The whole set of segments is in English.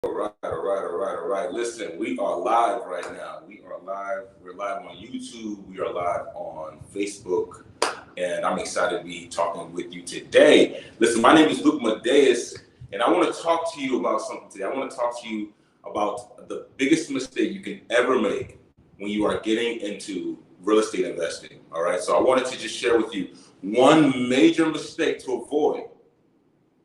All right. Listen, we are live right now. We are live. We're live on YouTube. We are live on Facebook. And I'm excited to be talking with you today. Listen, my name is Luke Madeus, and I want to talk to you about something today. I want to talk to you about the biggest mistake you can ever make when you are getting into real estate investing. All right. So I wanted to just share with you one major mistake to avoid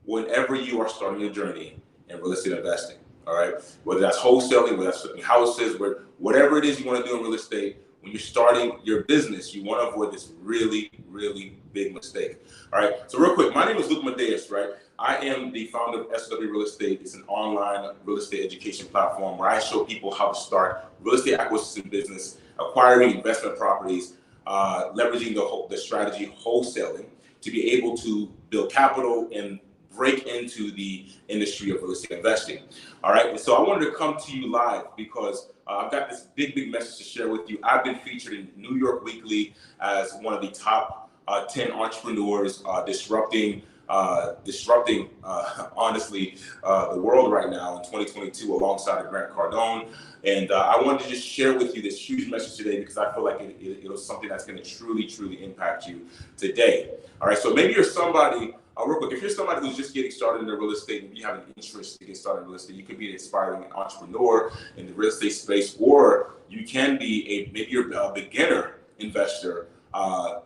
whenever you are starting your journey in real estate investing. All right, whether that's wholesaling, whether that's flipping houses, whatever it is you want to do in real estate, when you're starting your business, you want to avoid this really, really big mistake. All right, so real quick, my name is Luke Madeus, right? I am the founder of SOW Real Estate. It's an online real estate education platform where I show people how to start real estate acquisition business, acquiring investment properties, leveraging the strategy wholesaling to be able to build capital and break into the industry of real estate investing. All right, and so I wanted to come to you live because I've got this big message to share with you. I've been featured in New York Weekly as one of the top 10 entrepreneurs disrupting honestly the world right now in 2022 alongside Grant Cardone. And I wanted to just share with you this huge message today because I feel like it was something that's going to truly impact you today. All right, so maybe you're somebody. Real quick, if you're somebody who's just getting started in the real estate and you have an interest to get started in real estate, you could be an aspiring entrepreneur in the real estate space, or you can be maybe you're a beginner investor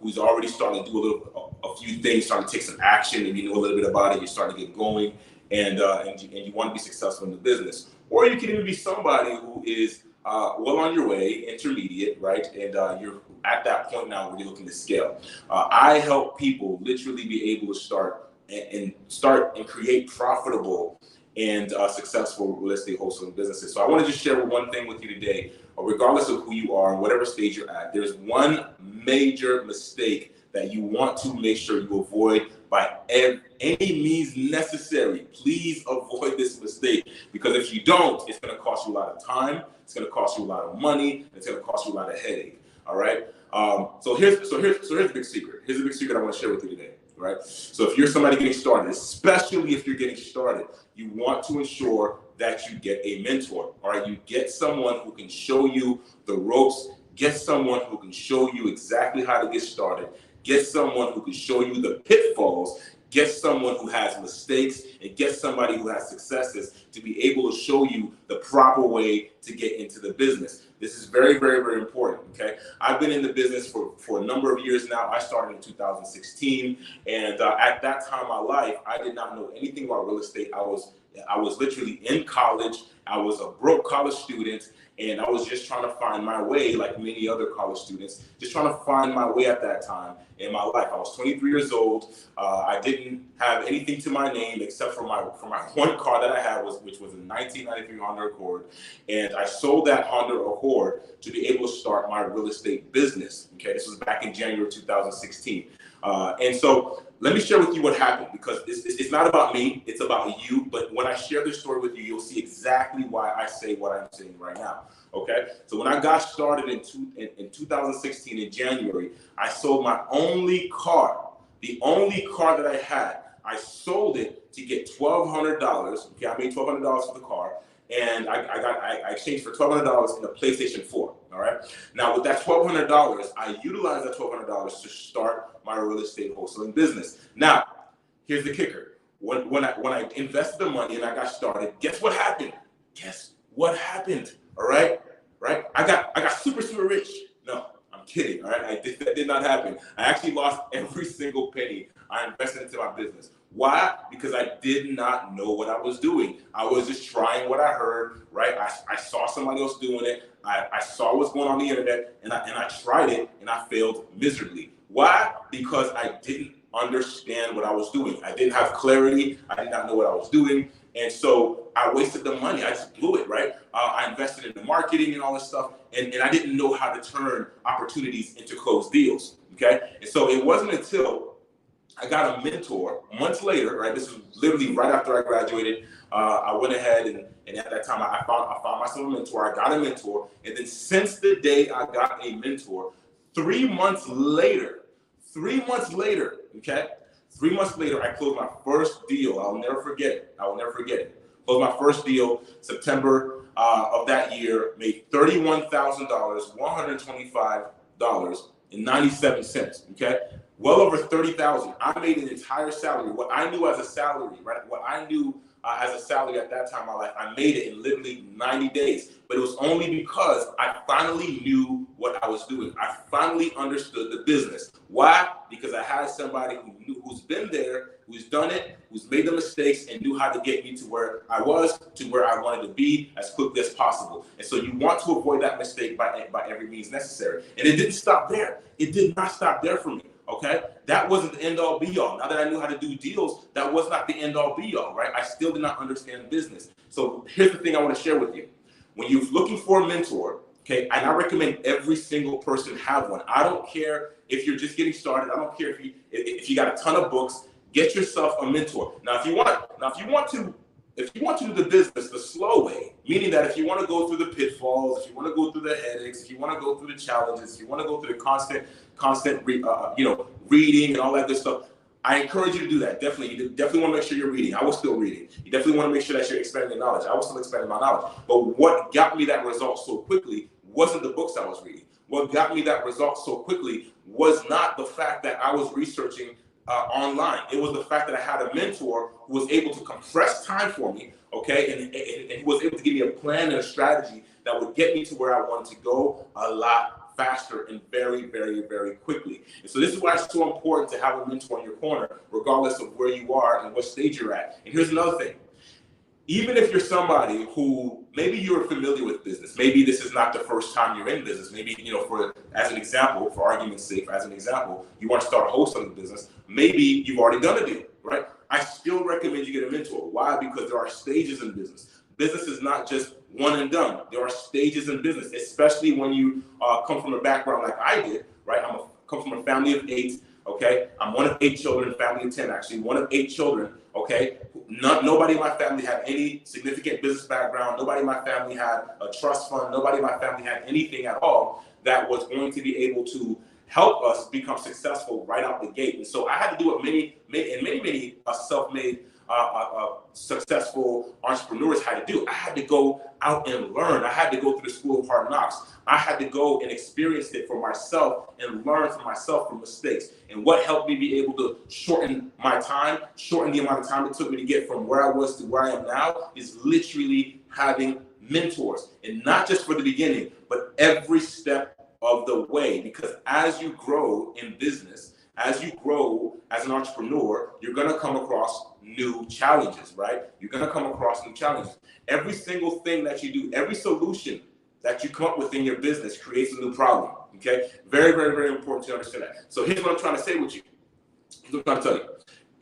who's already starting to do a few things, starting to take some action, and you know a little bit about it. You're starting to get going, and you want to be successful in the business, or you can even be somebody who is well on your way, intermediate, right? And you're at that point now where you're looking to scale. I help people literally be able to start and create profitable and successful real estate wholesaling businesses. So I want to just share one thing with you today, regardless of who you are, whatever stage you're at. There's one major mistake that you want to make sure you avoid by any means necessary. Please avoid this mistake, because if you don't, it's going to cost you a lot of time. It's going to cost you a lot of money. It's going to cost you a lot of headache. All right. So here's the big secret. Here's the big secret I want to share with you today. Right. So if you're somebody getting started, especially if you're getting started, you want to ensure that you get a mentor. All right. You get someone who can show you the ropes. Get someone who can show you exactly how to get started. Get someone who can show you the pitfalls. Get someone who has mistakes, and get somebody who has successes to be able to show you the proper way to get into the business. This is very important, okay? I've been in the business for a number of years now. I started in 2016, and at that time in my life, I did not know anything about real estate. I was literally in college. I was a broke college student, and I was just trying to find my way, like many other college students, just trying to find my way at that time in my life. I was 23 years old. I didn't have anything to my name except for my one car that I had, which was a 1993 Honda Accord, and I sold that Honda Accord to be able to start my real estate business. Okay, this was back in January 2016, and so let me share with you what happened, because it's not about me, it's about you. But when I share this story with you, you'll see exactly why I say what I'm saying right now. Okay, so when I got started in 2016 in January, I sold my only car, the only car that I had. I sold it to get $1,200. Okay, I made $1,200 for the car, and I exchanged for $1,200 in a PlayStation 4. All right. Now with that $1,200, I utilized that $1,200 to start my real estate wholesaling business. Now, here's the kicker: when I invested the money and I got started, guess what happened? All right. I got super rich. No, I'm kidding. All right. That did not happen. I actually lost every single penny I invested into my business. Why? Because I did not know what I was doing. I was just trying what I heard, right? I saw somebody else doing it. I saw what's going on the internet, and I tried it, and I failed miserably. Why? Because I didn't understand what I was doing. I didn't have clarity. I did not know what I was doing. And so I wasted the money. I just blew it, right? I invested in the marketing and all this stuff, and I didn't know how to turn opportunities into closed deals, okay? And so it wasn't until I got a mentor months later, right? This was literally right after I graduated. I went ahead and at that time I found myself a mentor. I got a mentor, and then since the day I got a mentor, 3 months later, okay? 3 months later, I closed my first deal. I'll never forget it. Closed Closed my first deal September of that year, made $31,000, $125.97. Okay, well over 30,000. I made an entire salary. What I knew as a salary, right? What I knew as a salary at that time in my life, I made it in literally 90 days. But it was only because I finally knew what I was doing. I finally understood the business. Why? Because I had somebody who's been there, who's done it, who's made the mistakes, and knew how to get me to where I was, to where I wanted to be as quickly as possible. And so you want to avoid that mistake by every means necessary. And it didn't stop there. It did not stop there for me. Okay, that wasn't the end all be all. Now that I knew how to do deals, that was not the end all be all, right? I still did not understand business. So here's the thing I want to share with you. When you're looking for a mentor, okay, and I recommend every single person have one. I don't care if you're just getting started. I don't care if you got a ton of books. Get yourself a mentor. Now, if you want to do the business the slow way, meaning that if you want to go through the pitfalls, if you want to go through the headaches, if you want to go through the challenges, if you want to go through the constant reading and all that good stuff, I encourage you to do that. Definitely, you definitely want to make sure you're reading. I was still reading. You definitely want to make sure that you're expanding your knowledge. I was still expanding my knowledge. But what got me that result so quickly wasn't the books I was reading. What got me that result so quickly was not the fact that I was researching online. It was the fact that I had a mentor who was able to compress time for me, okay, and who was able to give me a plan and a strategy that would get me to where I wanted to go a lot faster and very, very, very quickly. And so this is why it's so important to have a mentor in your corner, regardless of where you are and what stage you're at. And here's another thing. Even if you're somebody who maybe you're familiar with business, maybe this is not the first time you're in business, maybe, as an example, for argument's sake, as an example, you want to start a wholesaling business, maybe you've already done a deal, right? I still recommend you get a mentor. Why? Because there are stages in business. Business is not just one and done. There are stages in business, especially when you come from a background like I did, right? Come from a family of 8, okay? I'm one of 8 children, family of 10 actually, one of 8 children, okay? Nobody in my family had any significant business background. Nobody in my family had a trust fund. Nobody in my family had anything at all that was going to be able to help us become successful right out the gate. And so I had to do what many self-made successful entrepreneurs had to do. I had to go out and learn. I had to go through the school of hard knocks. I had to go and experience it for myself and learn for myself from mistakes. And what helped me be able to shorten my time, shorten the amount of time it took me to get from where I was to where I am now, is literally having mentors. And not just for the beginning, but every step of the way. Because as you grow in business, as you grow as an entrepreneur, you're going to come across new challenges, right? You're going to come across new challenges. Every single thing that you do, every solution that you come up with in your business creates a new problem, okay? Very, very, very important to understand that. So here's what I'm trying to say with you. Here's what I'm trying to tell you.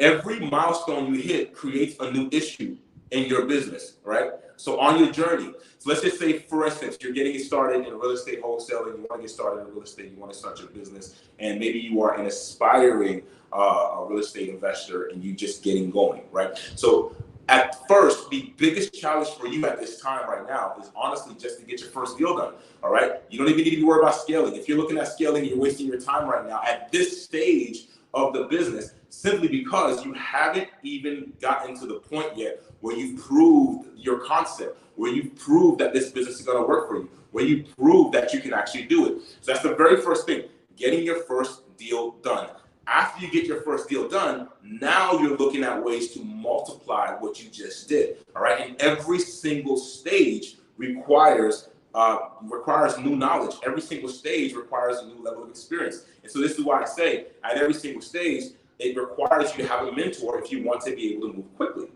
Every milestone you hit creates a new issue in your business, right? So on your journey, so let's just say, for instance, you're getting started in real estate wholesaling, you want to get started in real estate, you want to start your business, and maybe you are an aspiring a real estate investor and you just getting going, right? So at first, the biggest challenge for you at this time right now is honestly just to get your first deal done, all right? You don't even need to worry about scaling. If you're looking at scaling, you're wasting your time right now at this stage of the business, simply because you haven't even gotten to the point yet where you've proved your concept, where you've proved that this business is going to work for you, where you prove that you can actually do it. So that's the very first thing, getting your first deal done. After you get your first deal done, now you're looking at ways to multiply what you just did, all right? And every single stage requires new knowledge. Every single stage requires a new level of experience. And so this is why I say at every single stage, it requires you to have a mentor if you want to be able to move quickly,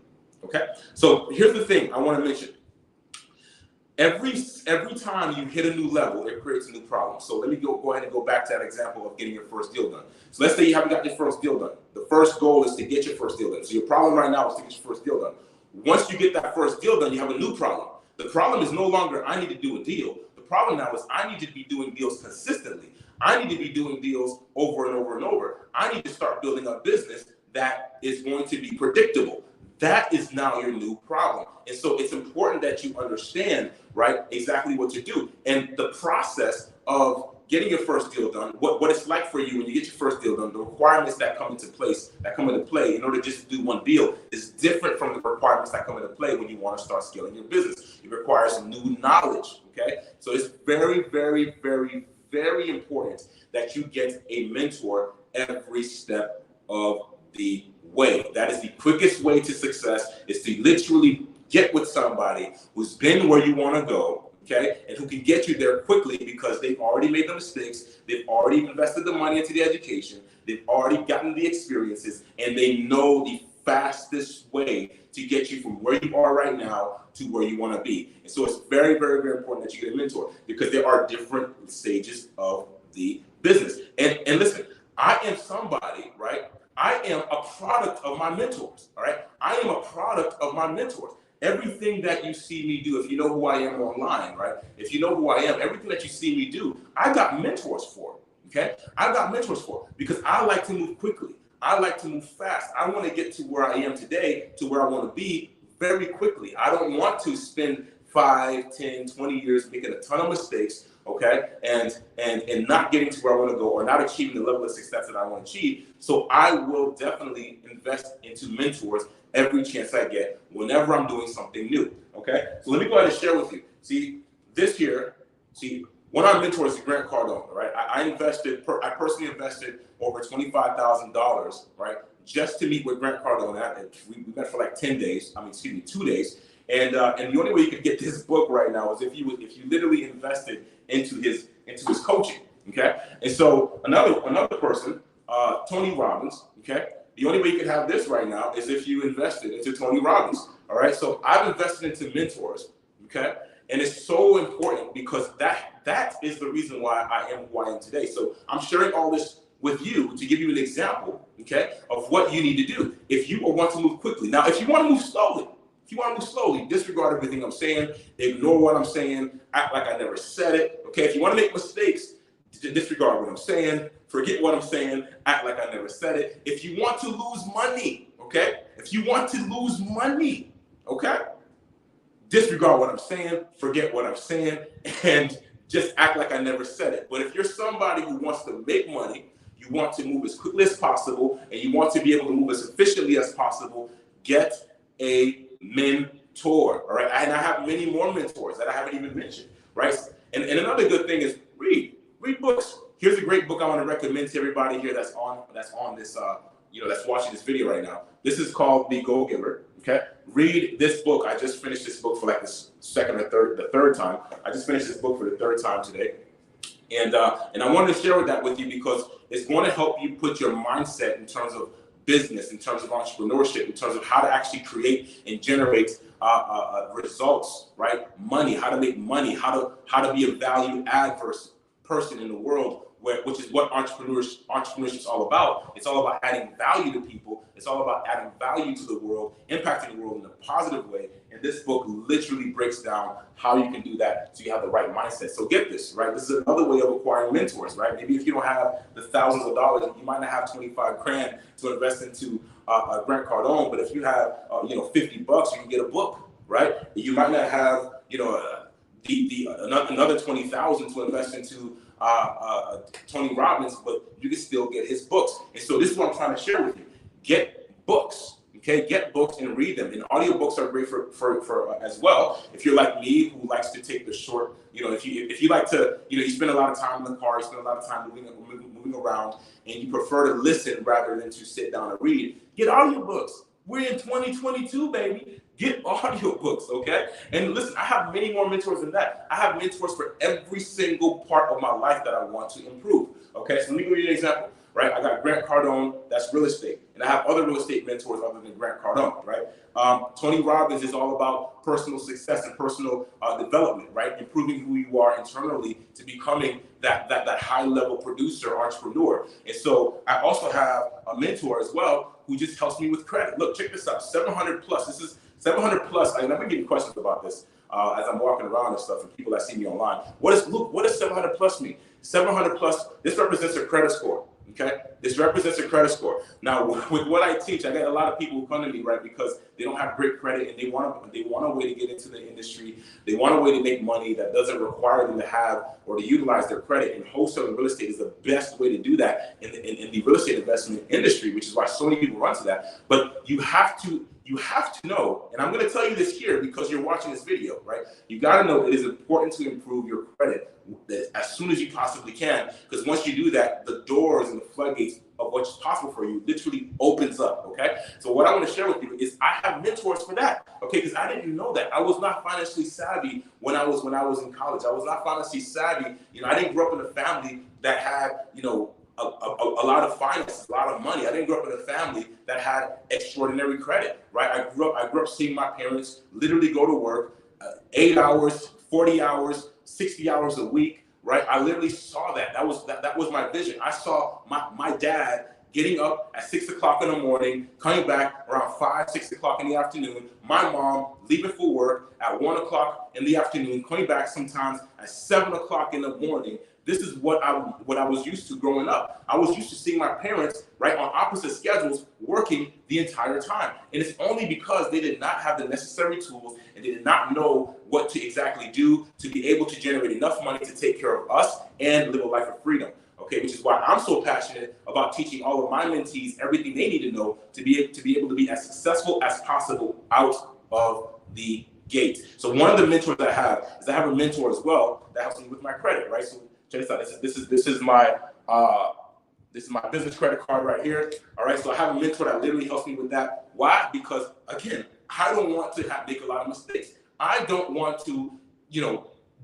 okay? So here's the thing I want to mention. Every time you hit a new level, it creates a new problem. So let me go ahead and go back to that example of getting your first deal done. So let's say you haven't got your first deal done. The first goal is to get your first deal done. So your problem right now is to get your first deal done. Once you get that first deal done, you have a new problem. The problem is no longer I need to do a deal. The problem now is I need to be doing deals consistently. I need to be doing deals over and over and over. I need to start building a business that is going to be predictable. That is now your new problem. And so it's important that you understand, right, exactly what to do. And the process of getting your first deal done, what it's like for you when you get your first deal done, the requirements that come into play in order just to do one deal is different from the requirements that come into play when you want to start scaling your business. It requires new knowledge, okay? So it's very, very, very, very important that you get a mentor every step of the way. That is the quickest way to success, is to literally get with somebody who's been where you want to go, okay, and who can get you there quickly because they've already made the mistakes, they've already invested the money into the education, they've already gotten the experiences, and they know the fastest way to get you from where you are right now to where you want to be. And so it's very, very, very important that you get a mentor, because there are different stages of the business. And listen, I am somebody, right? I am a product of my mentors, all right? I am a product of my mentors. Everything that you see me do, if you know who I am online, right? If you know who I am, everything that you see me do, I got mentors for, okay? I got mentors for, because I like to move quickly. I like to move fast. I want to get to where I am today, to where I want to be very quickly. I don't want to spend 5, 10, 20 years making a ton of mistakes, okay, and not getting to where I want to go, or not achieving the level of success that I want to achieve. So I will definitely invest into mentors every chance I get whenever I'm doing something new, okay? So let me go ahead and share with you. See, this year, one of our mentors is Grant Cardone, right? I personally invested over $25,000, right, just to meet with Grant Cardone. We met for like 2 days. And the only way you could get this book right now is if you literally invested into his coaching, okay? And so another person, Tony Robbins, okay? The only way you can have this right now is if you invested into Tony Robbins, all right? So I've invested into mentors, okay? And it's so important, because that is the reason why I am who I am today. So I'm sharing all this with you to give you an example, okay, of what you need to do if you want to move quickly. Now, if you want to move slowly, disregard everything I'm saying, ignore what I'm saying, act like I never said it, okay? If you want to make mistakes, disregard what I'm saying, forget what I'm saying, act like I never said it. If you want to lose money, okay? Okay? Disregard what I'm saying, forget what I'm saying, and just act like I never said it. But if you're somebody who wants to make money, you want to move as quickly as possible, and you want to be able to move as efficiently as possible, get a mentor, all right? And I have many more mentors that I haven't even mentioned, right? And another good thing is read books. Here's a great book I want to recommend to everybody here that's on this, that's watching this video right now. This is called The Go-Giver, okay? Read this book. I just finished this book for like the third time. I just finished this book for the third time today. And I wanted to share that with you because it's going to help you put your mindset in terms of business, in terms of entrepreneurship, in terms of how to actually create and generate results, right? Money, how to make money, how to be a value add person in the world, which is what entrepreneurship is all about. It's all about adding value to people. It's all about adding value to the world, impacting the world in a positive way. And this book literally breaks down how you can do that so you have the right mindset. So get this, right? This is another way of acquiring mentors, right? Maybe if you don't have the thousands of dollars, you might not have 25 grand to invest into Grant Cardone, but if you have, $50, you can get a book, right? You might not have, another 20,000 to invest into Tony Robbins, but you can still get his books. And so this is what I'm trying to share with you. Get books, okay? Get books and read them. And audiobooks are great for as well. If you're like me, who likes to take the short, if you like to, you spend a lot of time in the car, you spend a lot of time moving around, and you prefer to listen rather than to sit down and read, get audiobooks. We're in 2022, baby. Get audiobooks, okay? And listen, I have many more mentors than that. I have mentors for every single part of my life that I want to improve, okay? So let me give you an example, right? I got Grant Cardone, that's real estate. And I have other real estate mentors other than Grant Cardone, right? Tony Robbins is all about personal success and personal development, right? Improving who you are internally to becoming that high-level producer, entrepreneur. And so I also have a mentor as well who just helps me with credit. Look, check this out, 700 plus. This is 700 plus. And I've been getting questions about this as I'm walking around and stuff, and people that see me online. What does 700 plus mean? 700 plus, this represents a credit score, Okay, this represents a credit score. Now, with what I teach, I get a lot of people who come to me, right, because they don't have great credit and they want a way to get into the industry. They want a way to make money that doesn't require them to have or to utilize their credit. And wholesaling real estate is the best way to do that in the real estate investment industry, which is why so many people run to that. But you have to know, and I'm going to tell you this here because you're watching this video, right? You got to know it is important to improve your credit as soon as you possibly can, because once you do that, the doors and the floodgates of what's possible for you literally opens up. Okay, so what I want to share with you is I have mentors for that. Okay, because I didn't know that. I was not financially savvy when I was in college. I was not financially savvy. I didn't grow up in a family that had a lot of finances, a lot of money. I didn't grow up in a family that had extraordinary credit, right? I grew up seeing my parents literally go to work 8 hours, 40 hours, 60 hours a week, right? I literally saw that. That was my vision. I saw my dad getting up at 6 o'clock in the morning, coming back around 5, 6 o'clock in the afternoon. My mom leaving for work at 1 o'clock in the afternoon, coming back sometimes at 7 o'clock in the morning. This is what I was used to growing up. I was used to seeing my parents, right, on opposite schedules, working the entire time. And it's only because they did not have the necessary tools and they did not know what to exactly do to be able to generate enough money to take care of us and live a life of freedom. Okay, which is why I'm so passionate about teaching all of my mentees everything they need to know to be able to be as successful as possible out of the gate. So one of the mentors I have is I have a mentor as well that helps me with my credit, right? So check this out. This is my business credit card right here. All right. So I have a mentor that literally helps me with that. Why? Because again, I don't want to make a lot of mistakes. I don't want to,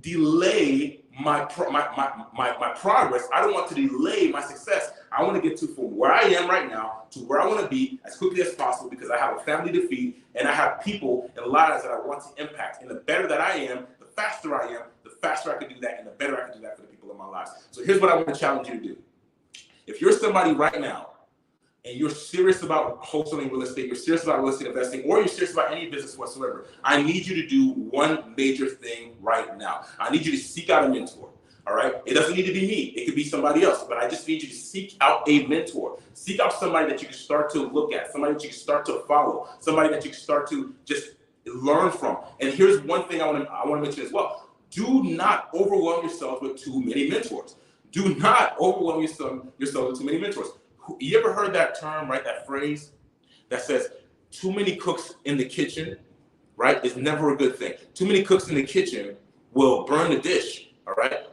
delay my progress. I don't want to delay my success. I want to get from where I am right now to where I want to be as quickly as possible because I have a family to feed and I have people and lives that I want to impact. And the better that I am, the faster I am, the faster I can do that, and the better I can do that for the people in my lives. So here's what I want to challenge you to do. If you're somebody right now and you're serious about wholesaling real estate, you're serious about real estate investing, or you're serious about any business whatsoever, I need you to do one major thing right now. I need you to seek out a mentor. All right. It doesn't need to be me. It could be somebody else, but I just need you to seek out a mentor. Seek out somebody that you can start to look at, somebody that you can start to follow, somebody that you can start to just learn from. And here's one thing I want to mention as well. Do not overwhelm yourself with too many mentors. Do not overwhelm yourself with too many mentors. You ever heard that term, right? That phrase that says too many cooks in the kitchen, right? Is never a good thing. Too many cooks in the kitchen will burn the dish, all right?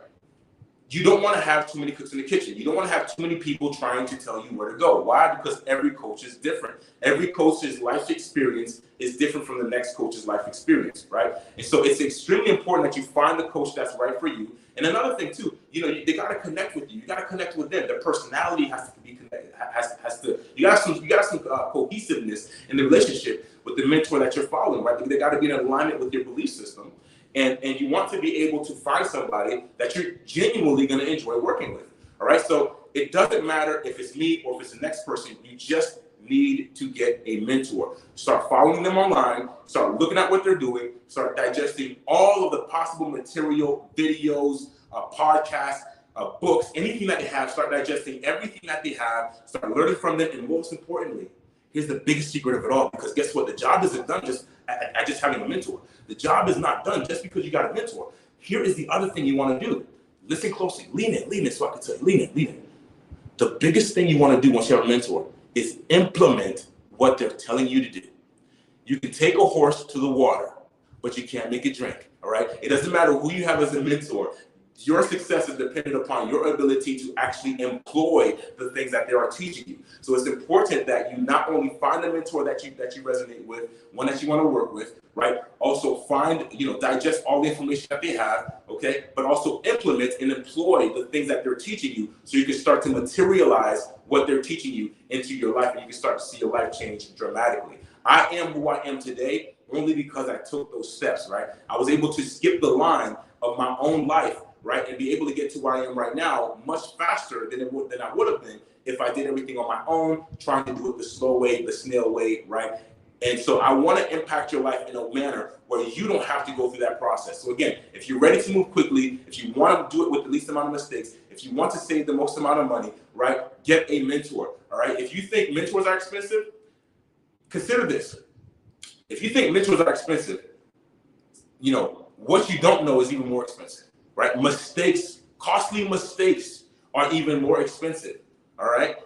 You don't want to have too many cooks in the kitchen. You don't want to have too many people trying to tell you where to go. Why? Because every coach is different. Every coach's life experience is different from the next coach's life experience, right? And so it's extremely important that you find the coach that's right for you. And another thing too, they got to connect with you. You got to connect with them. Their personality has to be connected. You got some cohesiveness in the relationship with the mentor that you're following, right? They got to be in alignment with your belief system. And you want to be able to find somebody that you're genuinely going to enjoy working with. All right. So it doesn't matter if it's me or if it's the next person. You just need to get a mentor. Start following them online. Start looking at what they're doing. Start digesting all of the possible material, videos, podcasts, books, anything that they have. Start digesting everything that they have. Start learning from them. And most importantly, here's the biggest secret of it all. Because guess what? The job isn't done just at just having a mentor. The job is not done just because you got a mentor. Here is the other thing you want to do. Listen closely. Lean in so I can tell you. Lean in. The biggest thing you want to do once you have a mentor is implement what they're telling you to do. You can take a horse to the water, but you can't make it drink. All right? It doesn't matter who you have as a mentor. Your success is dependent upon your ability to actually employ the things that they are teaching you. So it's important that you not only find a mentor that you resonate with, one that you want to work with, right? Also find, digest all the information that they have, okay? But also implement and employ the things that they're teaching you so you can start to materialize what they're teaching you into your life and you can start to see your life change dramatically. I am who I am today only because I took those steps, right? I was able to skip the line of my own life, right, and be able to get to where I am right now much faster than I would have been if I did everything on my own, trying to do it the slow way, the snail way, right? And so I want to impact your life in a manner where you don't have to go through that process. So again, if you're ready to move quickly, if you want to do it with the least amount of mistakes, If you want to save the most amount of money, right, get a mentor. All right. If you think mentors are expensive, consider this. If you think mentors are expensive, you know, what you don't know is even more expensive, right? Mistakes, costly mistakes are even more expensive. All right.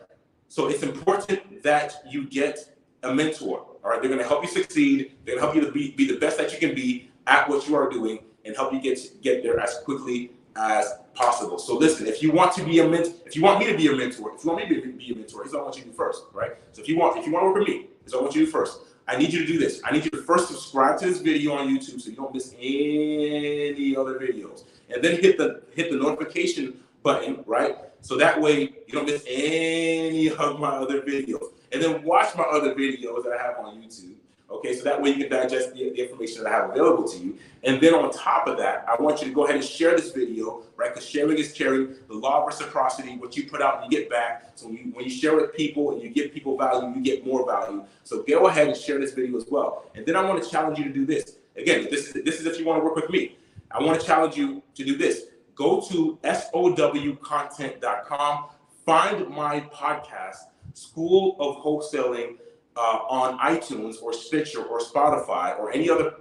So it's important that you get a mentor. All right. They're going to help you succeed. They're going to help you to be the best that you can be at what you are doing and help you get there as quickly as possible. So listen, if you want to be a mentor, if you want me to be a mentor, if you want me to be a mentor, here's what I want you to do first, right? So if you want to work with me, here's what I want you to do first. I need you to do this. I need you to first subscribe to this video on YouTube so you don't miss any other videos. And then hit the notification button, right? So that way you don't miss any of my other videos. And then watch my other videos that I have on YouTube. Okay, so that way you can digest the information that I have available to you. And then on top of that, I want you to go ahead and share this video, right? Because sharing is caring. The law of reciprocity, what you put out, you get back. So when you share with people and you give people value, you get more value. So go ahead and share this video as well. And then I want to challenge you to do this. Again, this is if you want to work with me. I want to challenge you to do this. Go to SOWcontent.com, find my podcast, School of Wholesaling, on iTunes or Stitcher or Spotify or any other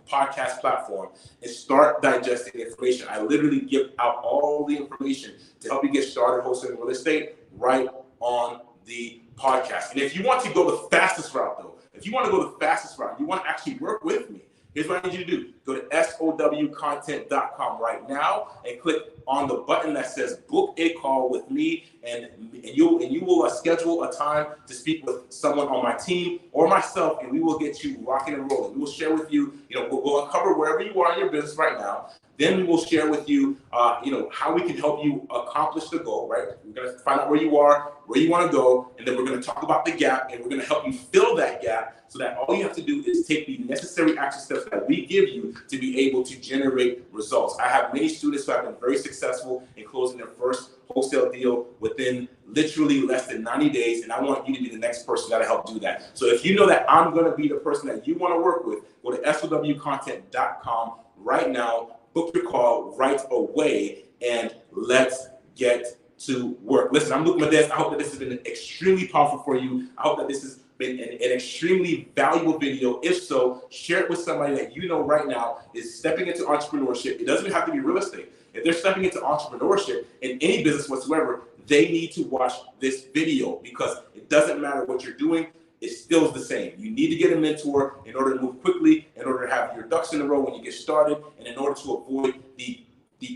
podcast platform, and start digesting information. I literally give out all the information to help you get started wholesaling real estate right on the podcast. And if you want to go the fastest route, though, if you want to go the fastest route, you want to actually work with me, here's what I need you to do. Go to SOWcontent.com right now and click on the button that says book a call with me, and you will schedule a time to speak with someone on my team or myself, and we will get you rocking and rolling. We will share with you, we'll uncover wherever you are in your business right now. Then we will share with you, how we can help you accomplish the goal, right? We're going to find out where you are, where you want to go, and then we're going to talk about the gap, and we're going to help you fill that gap so that all you have to do is take the necessary action steps that we give you to be able to generate results. I have many students who have been very successful in closing their first wholesale deal within literally less than 90 days, and I want you to be the next person that'll help do that. So if you know that I'm going to be the person that you want to work with, go to SOWcontent.com right now, book your call right away, and let's get to work. Listen, I'm Luke Modest. I hope that this has been extremely powerful for you. I hope that this has been an extremely valuable video. If so, share it with somebody that you know right now is stepping into entrepreneurship. It doesn't even have to be real estate. If they're stepping into entrepreneurship in any business whatsoever, they need to watch this video, because it doesn't matter what you're doing. It still is the same. You need to get a mentor in order to move quickly, in order to have your ducks in a row when you get started, and in order to avoid the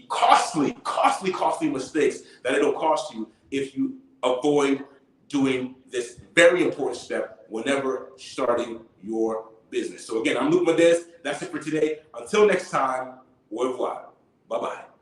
costly mistakes that it'll cost you if you avoid doing this very important step whenever starting your business. So again, I'm Luke Modest. That's it for today. Until next time, au revoir. Bye-bye.